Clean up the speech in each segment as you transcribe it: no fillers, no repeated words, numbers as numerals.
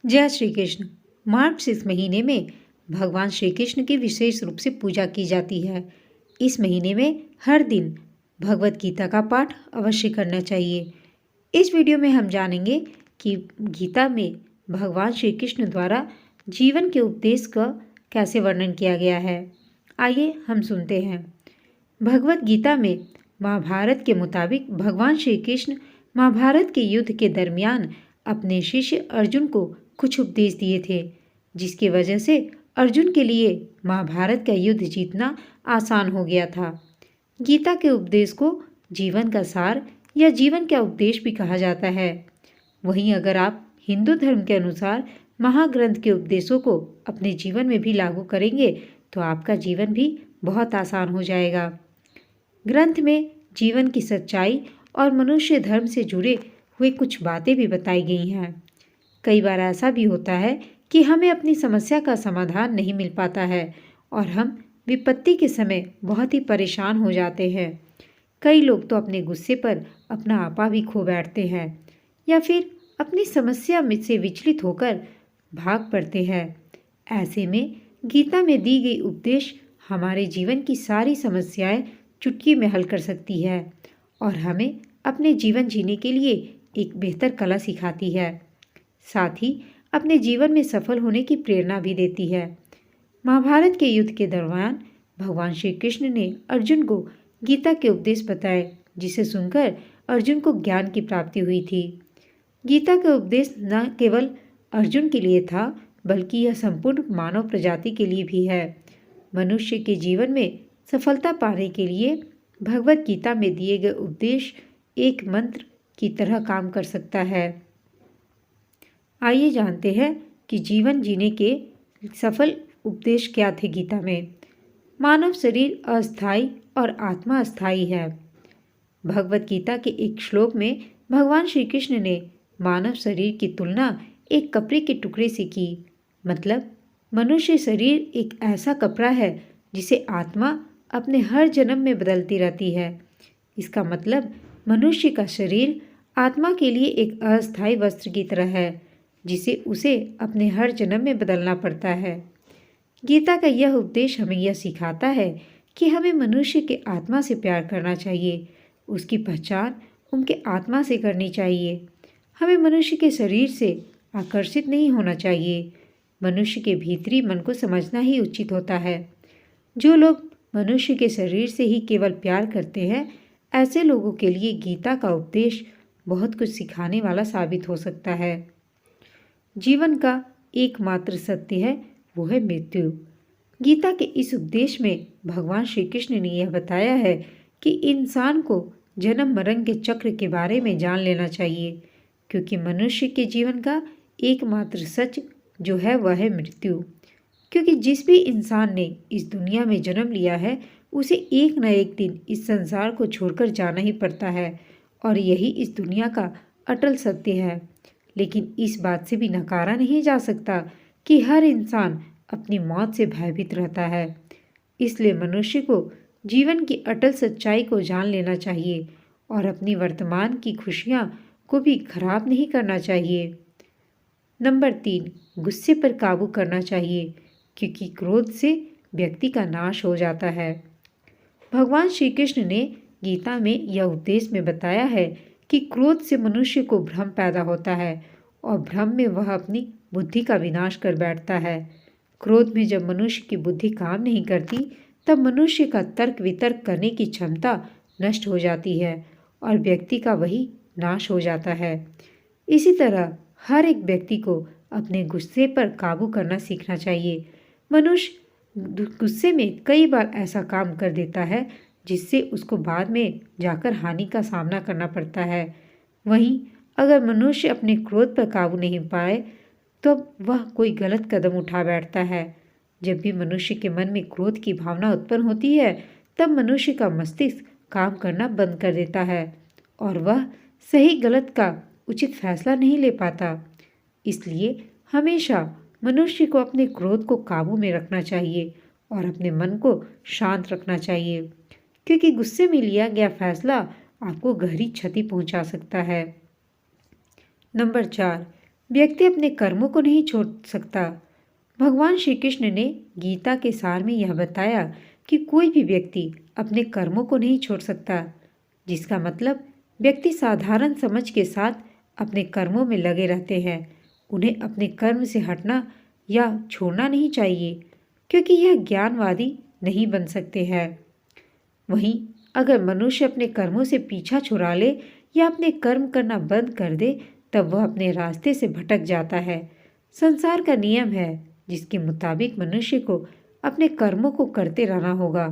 जय श्री कृष्ण। मार्च इस महीने में भगवान श्री कृष्ण की विशेष रूप से पूजा की जाती है। इस महीने में हर दिन भगवत गीता का पाठ अवश्य करना चाहिए। इस वीडियो में हम जानेंगे कि गीता में भगवान श्री कृष्ण द्वारा जीवन के उपदेश का कैसे वर्णन किया गया है। आइए हम सुनते हैं। भगवत गीता में महाभारत के मुताबिक भगवान श्री कृष्ण महाभारत के युद्ध के दरमियान अपने शिष्य अर्जुन को कुछ उपदेश दिए थे, जिसकी वजह से अर्जुन के लिए महाभारत का युद्ध जीतना आसान हो गया था। गीता के उपदेश को जीवन का सार या जीवन का उपदेश भी कहा जाता है। वहीं अगर आप हिंदू धर्म के अनुसार महाग्रंथ के उपदेशों को अपने जीवन में भी लागू करेंगे तो आपका जीवन भी बहुत आसान हो जाएगा। ग्रंथ में जीवन की सच्चाई और मनुष्य धर्म से जुड़े हुए कुछ बातें भी बताई गई हैं। कई बार ऐसा भी होता है कि हमें अपनी समस्या का समाधान नहीं मिल पाता है और हम विपत्ति के समय बहुत ही परेशान हो जाते हैं। कई लोग तो अपने गुस्से पर अपना आपा भी खो बैठते हैं या फिर अपनी समस्या में से विचलित होकर भाग पड़ते हैं। ऐसे में गीता में दी गई उपदेश हमारे जीवन की सारी समस्याएं चुटकी में हल कर सकती है और हमें अपने जीवन जीने के लिए एक बेहतर कला सिखाती है। साथ ही अपने जीवन में सफल होने की प्रेरणा भी देती है। महाभारत के युद्ध के दौरान भगवान श्री कृष्ण ने अर्जुन को गीता के उपदेश बताए, जिसे सुनकर अर्जुन को ज्ञान की प्राप्ति हुई थी। गीता का उपदेश न केवल अर्जुन के लिए था, बल्कि यह संपूर्ण मानव प्रजाति के लिए भी है। मनुष्य के जीवन में सफलता पाने के लिए भगवत गीता में दिए गए उपदेश एक मंत्र की तरह काम कर सकता है। आइए जानते हैं कि जीवन जीने के सफल उपदेश क्या थे गीता में। मानव शरीर अस्थायी और आत्मा अस्थायी है। भगवत गीता के एक श्लोक में भगवान श्री कृष्ण ने मानव शरीर की तुलना एक कपड़े के टुकड़े से की। मतलब मनुष्य शरीर एक ऐसा कपड़ा है जिसे आत्मा अपने हर जन्म में बदलती रहती है। इसका मतलब मनुष्य का शरीर आत्मा के लिए एक अस्थायी वस्त्र की तरह है, जिसे उसे अपने हर जन्म में बदलना पड़ता है। गीता का यह उपदेश हमें यह सिखाता है कि हमें मनुष्य के आत्मा से प्यार करना चाहिए, उसकी पहचान उनके आत्मा से करनी चाहिए। हमें मनुष्य के शरीर से आकर्षित नहीं होना चाहिए। मनुष्य के भीतरी मन को समझना ही उचित होता है। जो लोग मनुष्य के शरीर से ही केवल प्यार करते हैं, ऐसे लोगों के लिए गीता का उपदेश बहुत कुछ सिखाने वाला साबित हो सकता है। जीवन का एकमात्र सत्य है, वो है मृत्यु। गीता के इस उपदेश में भगवान श्री कृष्ण ने यह बताया है कि इंसान को जन्म मरण के चक्र के बारे में जान लेना चाहिए, क्योंकि मनुष्य के जीवन का एकमात्र सच जो है वह है मृत्यु। क्योंकि जिस भी इंसान ने इस दुनिया में जन्म लिया है, उसे एक न एक दिन इस संसार को छोड़कर जाना ही पड़ता है और यही इस दुनिया का अटल सत्य है। लेकिन इस बात से भी नकारा नहीं जा सकता कि हर इंसान अपनी मौत से भयभीत रहता है। इसलिए मनुष्य को जीवन की अटल सच्चाई को जान लेना चाहिए और अपनी वर्तमान की खुशियाँ को भी खराब नहीं करना चाहिए। नंबर 3, गुस्से पर काबू करना चाहिए, क्योंकि क्रोध से व्यक्ति का नाश हो जाता है। भगवान श्री कृष्ण ने गीता में यह उपदेश में बताया है कि क्रोध से मनुष्य को भ्रम पैदा होता है और भ्रम में वह अपनी बुद्धि का विनाश कर बैठता है। क्रोध में जब मनुष्य की बुद्धि काम नहीं करती, तब मनुष्य का तर्क वितर्क करने की क्षमता नष्ट हो जाती है और व्यक्ति का वही नाश हो जाता है। इसी तरह हर एक व्यक्ति को अपने गुस्से पर काबू करना सीखना चाहिए। मनुष्य गुस्से में कई बार ऐसा काम कर देता है जिससे उसको बाद में जाकर हानि का सामना करना पड़ता है। वहीं अगर मनुष्य अपने क्रोध पर काबू नहीं पाए तो वह कोई गलत कदम उठा बैठता है। जब भी मनुष्य के मन में क्रोध की भावना उत्पन्न होती है, तब मनुष्य का मस्तिष्क काम करना बंद कर देता है और वह सही गलत का उचित फैसला नहीं ले पाता। इसलिए हमेशा मनुष्य को अपने क्रोध को काबू में रखना चाहिए और अपने मन को शांत रखना चाहिए, क्योंकि गुस्से में लिया गया फैसला आपको गहरी क्षति पहुंचा सकता है। नंबर 4, व्यक्ति अपने कर्मों को नहीं छोड़ सकता। भगवान श्री कृष्ण ने गीता के सार में यह बताया कि कोई भी व्यक्ति अपने कर्मों को नहीं छोड़ सकता, जिसका मतलब व्यक्ति साधारण समझ के साथ अपने कर्मों में लगे रहते हैं। उन्हें अपने कर्म से हटना या छोड़ना नहीं चाहिए, क्योंकि यह ज्ञानवादी नहीं बन सकते हैं। वहीं अगर मनुष्य अपने कर्मों से पीछा छुड़ा ले या अपने कर्म करना बंद कर दे, तब वह अपने रास्ते से भटक जाता है। संसार का नियम है जिसके मुताबिक मनुष्य को अपने कर्मों को करते रहना होगा।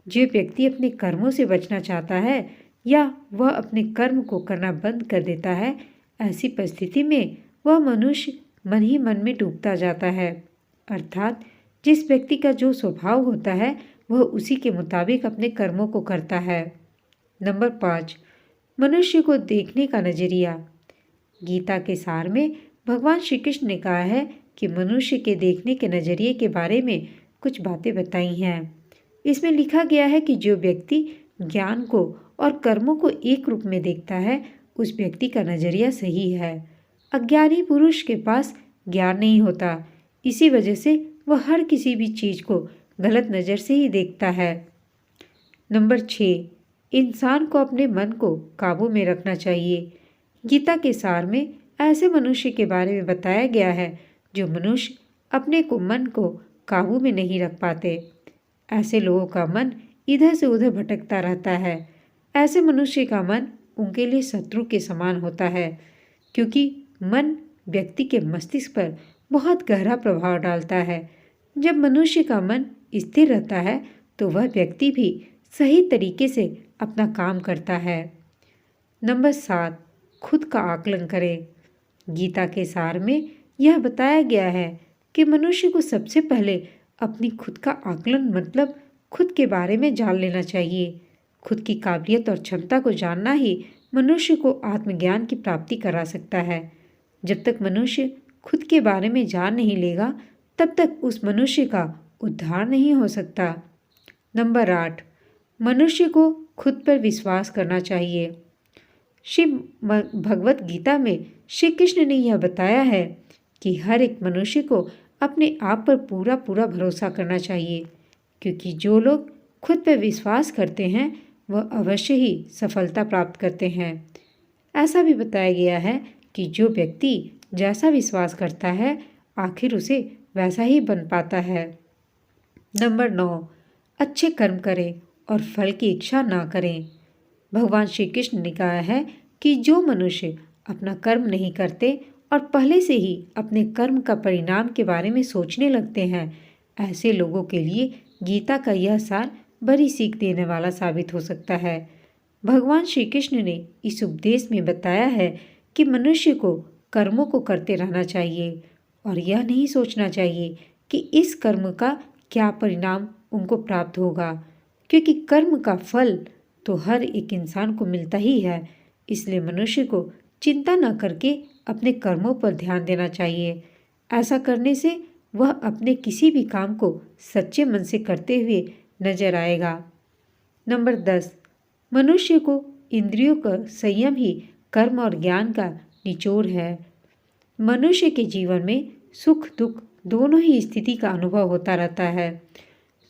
जो व्यक्ति अपने कर्मों से बचना चाहता है या वह अपने कर्म को करना बंद कर देता है, ऐसी परिस्थिति में वह मनुष्य मन ही मन में डूबता जाता है। अर्थात जिस व्यक्ति का जो स्वभाव होता है वह उसी के मुताबिक अपने कर्मों को करता है। नंबर 5, मनुष्य को देखने का नजरिया। गीता के सार में भगवान श्री कृष्ण ने कहा है कि मनुष्य के देखने के नजरिए के बारे में कुछ बातें बताई हैं। इसमें लिखा गया है कि जो व्यक्ति ज्ञान को और कर्मों को एक रूप में देखता है, उस व्यक्ति का नजरिया सही है। अज्ञानी पुरुष के पास ज्ञान नहीं होता, इसी वजह से वह हर किसी भी चीज को गलत नज़र से ही देखता है। नंबर 6, इंसान को अपने मन को काबू में रखना चाहिए। गीता के सार में ऐसे मनुष्य के बारे में बताया गया है जो मनुष्य अपने मन को काबू में नहीं रख पाते। ऐसे लोगों का मन इधर से उधर भटकता रहता है। ऐसे मनुष्य का मन उनके लिए शत्रु के समान होता है, क्योंकि मन व्यक्ति के मस्तिष्क पर बहुत गहरा प्रभाव डालता है। जब मनुष्य का मन स्थिर रहता है तो वह व्यक्ति भी सही तरीके से अपना काम करता है। नंबर 7, खुद का आकलन करें। गीता के सार में यह बताया गया है कि मनुष्य को सबसे पहले अपनी खुद का आकलन मतलब खुद के बारे में जान लेना चाहिए। खुद की काबिलियत और क्षमता को जानना ही मनुष्य को आत्मज्ञान की प्राप्ति करा सकता है। जब तक मनुष्य खुद के बारे में जान नहीं लेगा, तब तक उस मनुष्य का उद्धार नहीं हो सकता। नंबर 8, मनुष्य को खुद पर विश्वास करना चाहिए। श्री भगवत गीता में श्री कृष्ण ने यह बताया है कि हर एक मनुष्य को अपने आप पर पूरा पूरा भरोसा करना चाहिए, क्योंकि जो लोग खुद पर विश्वास करते हैं वह अवश्य ही सफलता प्राप्त करते हैं। ऐसा भी बताया गया है कि जो व्यक्ति जैसा विश्वास करता है, आखिर उसे वैसा ही बन पाता है। नंबर 9, अच्छे कर्म करें और फल की इच्छा ना करें। भगवान श्री कृष्ण ने कहा है कि जो मनुष्य अपना कर्म नहीं करते और पहले से ही अपने कर्म का परिणाम के बारे में सोचने लगते हैं, ऐसे लोगों के लिए गीता का यह सार बड़ी सीख देने वाला साबित हो सकता है। भगवान श्री कृष्ण ने इस उपदेश में बताया है कि मनुष्य को कर्मों को करते रहना चाहिए और यह नहीं सोचना चाहिए कि इस कर्म का क्या परिणाम उनको प्राप्त होगा, क्योंकि कर्म का फल तो हर एक इंसान को मिलता ही है। इसलिए मनुष्य को चिंता न करके अपने कर्मों पर ध्यान देना चाहिए। ऐसा करने से वह अपने किसी भी काम को सच्चे मन से करते हुए नजर आएगा। नंबर 10, मनुष्य को इंद्रियों का संयम ही कर्म और ज्ञान का निचोड़ है। मनुष्य के जीवन में सुख दुख दोनों ही स्थिति का अनुभव होता रहता है।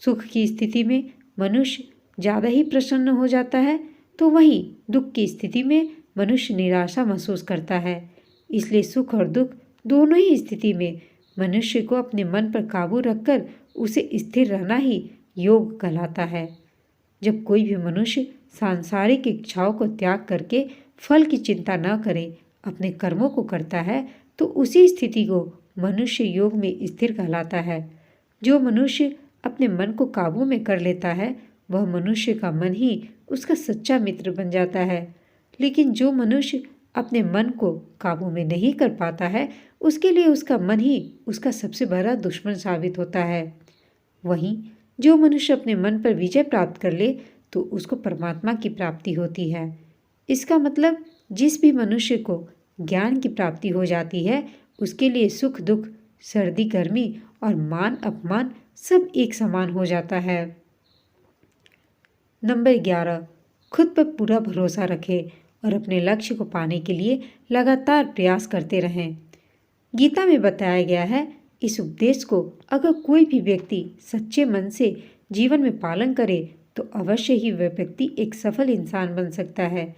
सुख की स्थिति में मनुष्य ज़्यादा ही प्रसन्न हो जाता है, तो वहीं दुख की स्थिति में मनुष्य निराशा महसूस करता है। इसलिए सुख और दुख दोनों ही स्थिति में मनुष्य को अपने मन पर काबू रखकर उसे स्थिर रहना ही योग कहलाता है। जब कोई भी मनुष्य सांसारिक इच्छाओं को त्याग करके फल की चिंता न करे, अपने कर्मों को करता है, तो उसी स्थिति को मनुष्य योग में स्थिर कहलाता है। जो मनुष्य अपने मन को काबू में कर लेता है, वह मनुष्य का मन ही उसका सच्चा मित्र बन जाता है। लेकिन जो मनुष्य अपने मन को काबू में नहीं कर पाता है, उसके लिए उसका मन ही उसका सबसे बड़ा दुश्मन साबित होता है। वहीं जो मनुष्य अपने मन पर विजय प्राप्त कर ले, तो उसको परमात्मा की प्राप्ति होती है। इसका मतलब जिस भी मनुष्य को ज्ञान की प्राप्ति हो जाती है, उसके लिए सुख दुख, सर्दी गर्मी और मान अपमान सब एक समान हो जाता है। नंबर 11, खुद पर पूरा भरोसा रखें और अपने लक्ष्य को पाने के लिए लगातार प्रयास करते रहें। गीता में बताया गया है, इस उपदेश को अगर कोई भी व्यक्ति सच्चे मन से जीवन में पालन करे तो अवश्य ही वह व्यक्ति एक सफल इंसान बन सकता है।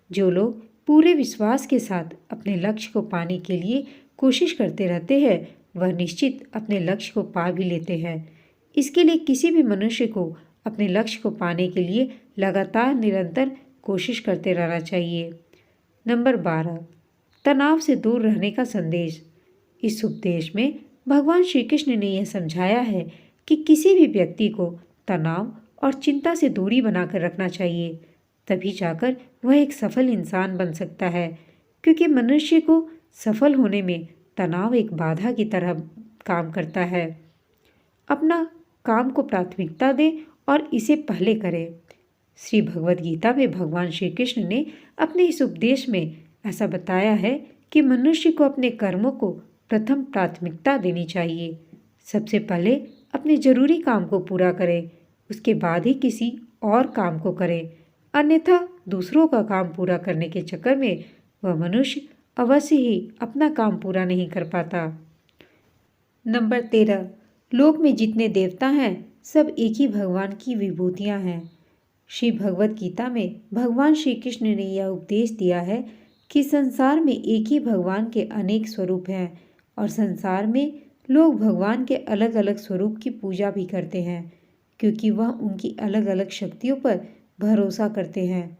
जो लोग पूरे विश्वास के साथ अपने लक्ष्य को पाने के लिए कोशिश करते रहते हैं वह निश्चित अपने लक्ष्य को पा भी लेते हैं। इसके लिए किसी भी मनुष्य को अपने लक्ष्य को पाने के लिए लगातार निरंतर कोशिश करते रहना चाहिए। नंबर 12, तनाव से दूर रहने का संदेश। इस उपदेश में भगवान श्री कृष्ण ने यह समझाया है कि किसी भी व्यक्ति को तनाव और चिंता से दूरी बनाकर रखना चाहिए, तभी जाकर वह एक सफल इंसान बन सकता है। क्योंकि मनुष्य को सफल होने में तनाव एक बाधा की तरह काम करता है। अपना काम को प्राथमिकता दें और इसे पहले करें। श्री भगवद गीता में भगवान श्री कृष्ण ने अपने इस उपदेश में ऐसा बताया है कि मनुष्य को अपने कर्मों को प्रथम प्राथमिकता देनी चाहिए। सबसे पहले अपने जरूरी काम को पूरा करें, उसके बाद ही किसी और काम को करें, अन्यथा दूसरों का काम पूरा करने के चक्कर में वह मनुष्य अवश्य ही अपना काम पूरा नहीं कर पाता। नंबर 13, लोक में जितने देवता हैं सब एक ही भगवान की विभूतियां हैं। श्री भगवद गीता में भगवान श्री कृष्ण ने यह उपदेश दिया है कि संसार में एक ही भगवान के अनेक स्वरूप हैं और संसार में लोग भगवान के अलग अलग स्वरूप की पूजा भी करते हैं, क्योंकि वह उनकी अलग अलग शक्तियों पर भरोसा करते हैं।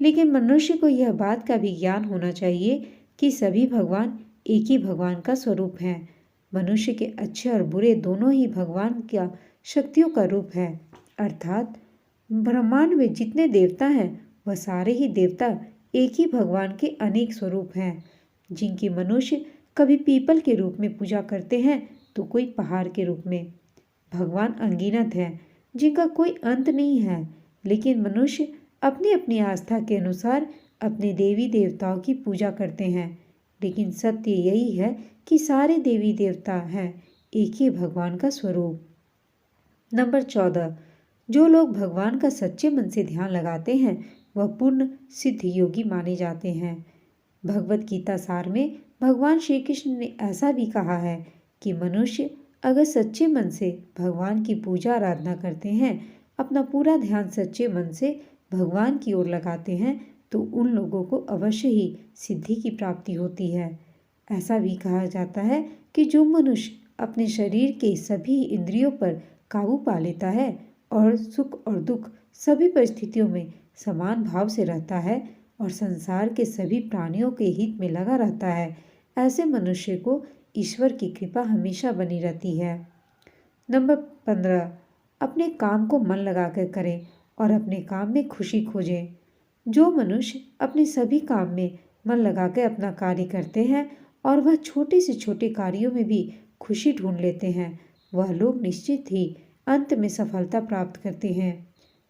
लेकिन मनुष्य को यह बात का भी ज्ञान होना चाहिए कि सभी भगवान एक ही भगवान का स्वरूप हैं। मनुष्य के अच्छे और बुरे दोनों ही भगवान का शक्तियों का रूप है। अर्थात ब्रह्मांड में जितने देवता हैं वह सारे ही देवता एक ही भगवान के अनेक स्वरूप हैं, जिनकी मनुष्य कभी पीपल के रूप में पूजा करते हैं तो कोई पहाड़ के रूप में। भगवान अनगिनत हैं जिनका कोई अंत नहीं है, लेकिन मनुष्य अपनी अपनी आस्था के अनुसार अपने देवी देवताओं की पूजा करते हैं। लेकिन सत्य यही है कि सारे देवी देवता हैं एक ही भगवान का स्वरूप। नंबर 14, जो लोग भगवान का सच्चे मन से ध्यान लगाते हैं वह पूर्ण सिद्ध योगी माने जाते हैं। भगवद गीता सार में भगवान श्री कृष्ण ने ऐसा भी कहा है कि मनुष्य अगर सच्चे मन से भगवान की पूजा आराधना करते हैं, अपना पूरा ध्यान सच्चे मन से भगवान की ओर लगाते हैं तो उन लोगों को अवश्य ही सिद्धि की प्राप्ति होती है। ऐसा भी कहा जाता है कि जो मनुष्य अपने शरीर के सभी इंद्रियों पर काबू पा लेता है और सुख और दुख सभी परिस्थितियों में समान भाव से रहता है और संसार के सभी प्राणियों के हित में लगा रहता है, ऐसे मनुष्य को ईश्वर की कृपा हमेशा बनी रहती है। नंबर 15, अपने काम को मन लगाकर करें और अपने काम में खुशी खोजें। जो मनुष्य अपने सभी काम में मन लगाकर अपना कार्य करते हैं और वह छोटे से छोटे कार्यों में भी खुशी ढूंढ लेते हैं, वह लोग निश्चित ही अंत में सफलता प्राप्त करते हैं।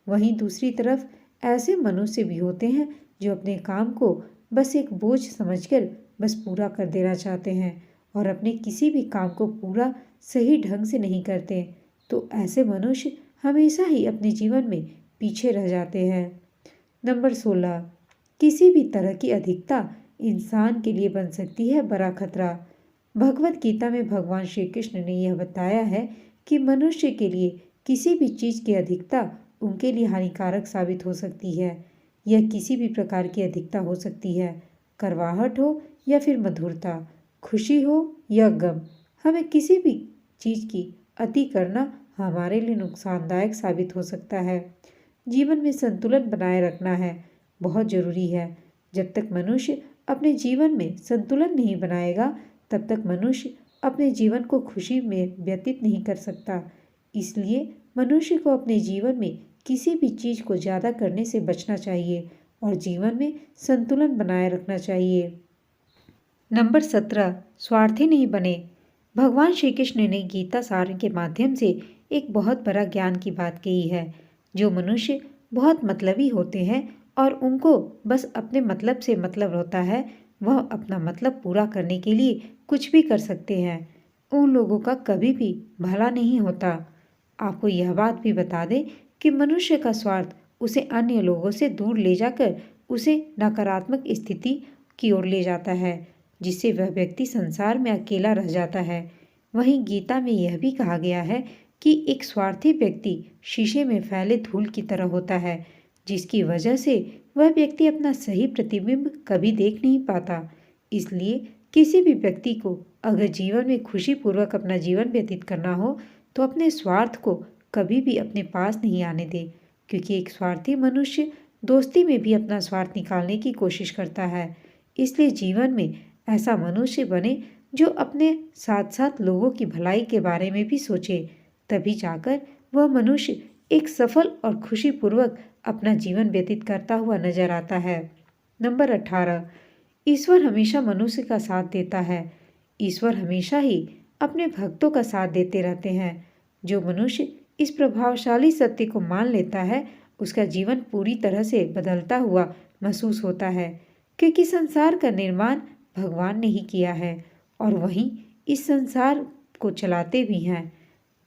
वहीं दूसरी तरफ ऐसे मनुष्य भी होते हैं जो अपने काम को बस एक बोझ समझकर बस पूरा कर देना चाहते हैं और अपने किसी भी काम को पूरा सही ढंग से नहीं करते, तो ऐसे मनुष्य हमेशा ही अपने जीवन में पीछे रह जाते हैं। नंबर 16, किसी भी तरह की अधिकता इंसान के लिए बन सकती है बड़ा खतरा। भगवद गीता में भगवान श्री कृष्ण ने यह बताया है कि मनुष्य के लिए किसी भी चीज़ की अधिकता उनके लिए हानिकारक साबित हो सकती है। यह किसी भी प्रकार की अधिकता हो सकती है, कड़वाहट हो या फिर मधुरता, खुशी हो या गम। हमें किसी भी चीज़ की अति करना हमारे लिए नुकसानदायक साबित हो सकता है। जीवन में संतुलन बनाए रखना है बहुत ज़रूरी है। जब तक मनुष्य अपने जीवन में संतुलन नहीं बनाएगा तब तक मनुष्य अपने जीवन को खुशी में व्यतीत नहीं कर सकता। इसलिए मनुष्य को अपने जीवन में किसी भी चीज़ को ज़्यादा करने से बचना चाहिए और जीवन में संतुलन बनाए रखना चाहिए। नंबर 17, स्वार्थी नहीं बने। भगवान श्री कृष्ण ने गीता सार के माध्यम से एक बहुत बड़ा ज्ञान की बात कही है। जो मनुष्य बहुत मतलबी होते हैं और उनको बस अपने मतलब से मतलब होता है, वह अपना मतलब पूरा करने के लिए कुछ भी कर सकते हैं। उन लोगों का कभी भी भला नहीं होता। आपको यह बात भी बता दें कि मनुष्य का स्वार्थ उसे अन्य लोगों से दूर ले जाकर उसे नकारात्मक स्थिति की ओर ले जाता है। जिससे वह व्यक्ति संसार में अकेला रह जाता है। वहीं गीता में यह भी कहा गया है कि एक स्वार्थी व्यक्ति शीशे में फैले धूल की तरह होता है, जिसकी वजह से वह व्यक्ति अपना सही प्रतिबिंब कभी देख नहीं पाता। इसलिए किसी भी व्यक्ति को अगर जीवन में खुशीपूर्वक अपना जीवन व्यतीत करना हो तो अपने स्वार्थ को कभी भी अपने पास नहीं आने दे, क्योंकि एक स्वार्थी मनुष्य दोस्ती में भी अपना स्वार्थ निकालने की कोशिश करता है। इसलिए जीवन में ऐसा मनुष्य बने जो अपने साथ साथ लोगों की भलाई के बारे में भी सोचे, तभी जाकर वह मनुष्य एक सफल और खुशीपूर्वक अपना जीवन व्यतीत करता हुआ नजर आता है। नंबर 18, ईश्वर हमेशा मनुष्य का साथ देता है। ईश्वर हमेशा ही अपने भक्तों का साथ देते रहते हैं। जो मनुष्य इस प्रभावशाली सत्य को मान लेता है उसका जीवन पूरी तरह से बदलता हुआ महसूस होता है, क्योंकि संसार का निर्माण भगवान ने ही किया है और वहीं इस संसार को चलाते भी हैं।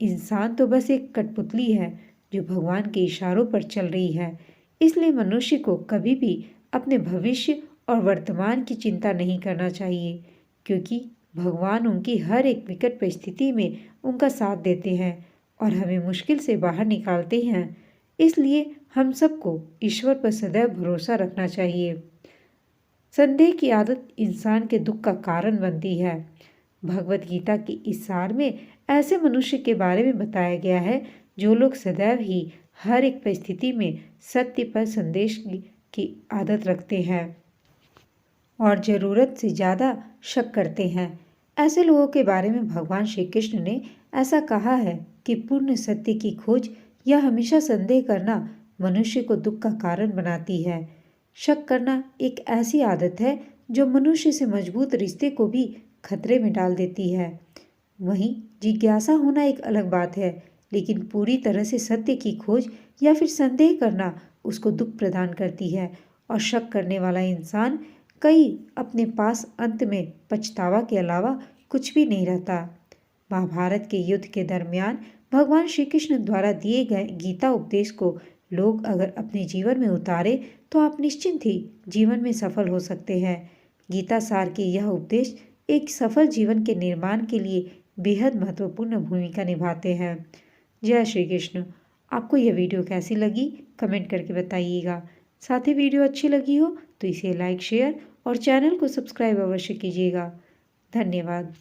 इंसान तो बस एक कठपुतली है जो भगवान के इशारों पर चल रही है। इसलिए मनुष्य को कभी भी अपने भविष्य और वर्तमान की चिंता नहीं करना चाहिए, क्योंकि भगवान उनकी हर एक विकट परिस्थिति में उनका साथ देते हैं और हमें मुश्किल से बाहर निकालते हैं। इसलिए हम सबको ईश्वर पर सदैव भरोसा रखना चाहिए। संदेह की आदत इंसान के दुख का कारण बनती है। भगवत गीता के इस सार में ऐसे मनुष्य के बारे में बताया गया है जो लोग सदैव ही हर एक परिस्थिति में सत्य पर संदेश की आदत रखते हैं और ज़रूरत से ज़्यादा शक करते हैं। ऐसे लोगों के बारे में भगवान श्री कृष्ण ने ऐसा कहा है कि पूर्ण सत्य की खोज या हमेशा संदेह करना मनुष्य को दुख का कारण बनाती है। शक करना एक ऐसी आदत है जो मनुष्य से मजबूत रिश्ते को भी खतरे में डाल देती है। वहीं जिज्ञासा होना एक अलग बात है, लेकिन पूरी तरह से सत्य की खोज या फिर संदेह करना उसको दुख प्रदान करती है और शक करने वाला इंसान कई अपने पास अंत में पछतावा के अलावा कुछ भी नहीं रहता। महाभारत के युद्ध के दरमियान भगवान श्री कृष्ण द्वारा दिए गए गीता उपदेश को लोग अगर अपने जीवन में उतारे तो आप निश्चिंत ही जीवन में सफल हो सकते हैं। गीता सार के यह उपदेश एक सफल जीवन के निर्माण के लिए बेहद महत्वपूर्ण भूमिका निभाते हैं। जय श्री कृष्ण। आपको यह वीडियो कैसी लगी कमेंट करके बताइएगा। साथ ही वीडियो अच्छी लगी हो तो इसे लाइक शेयर और चैनल को सब्सक्राइब अवश्य कीजिएगा। धन्यवाद।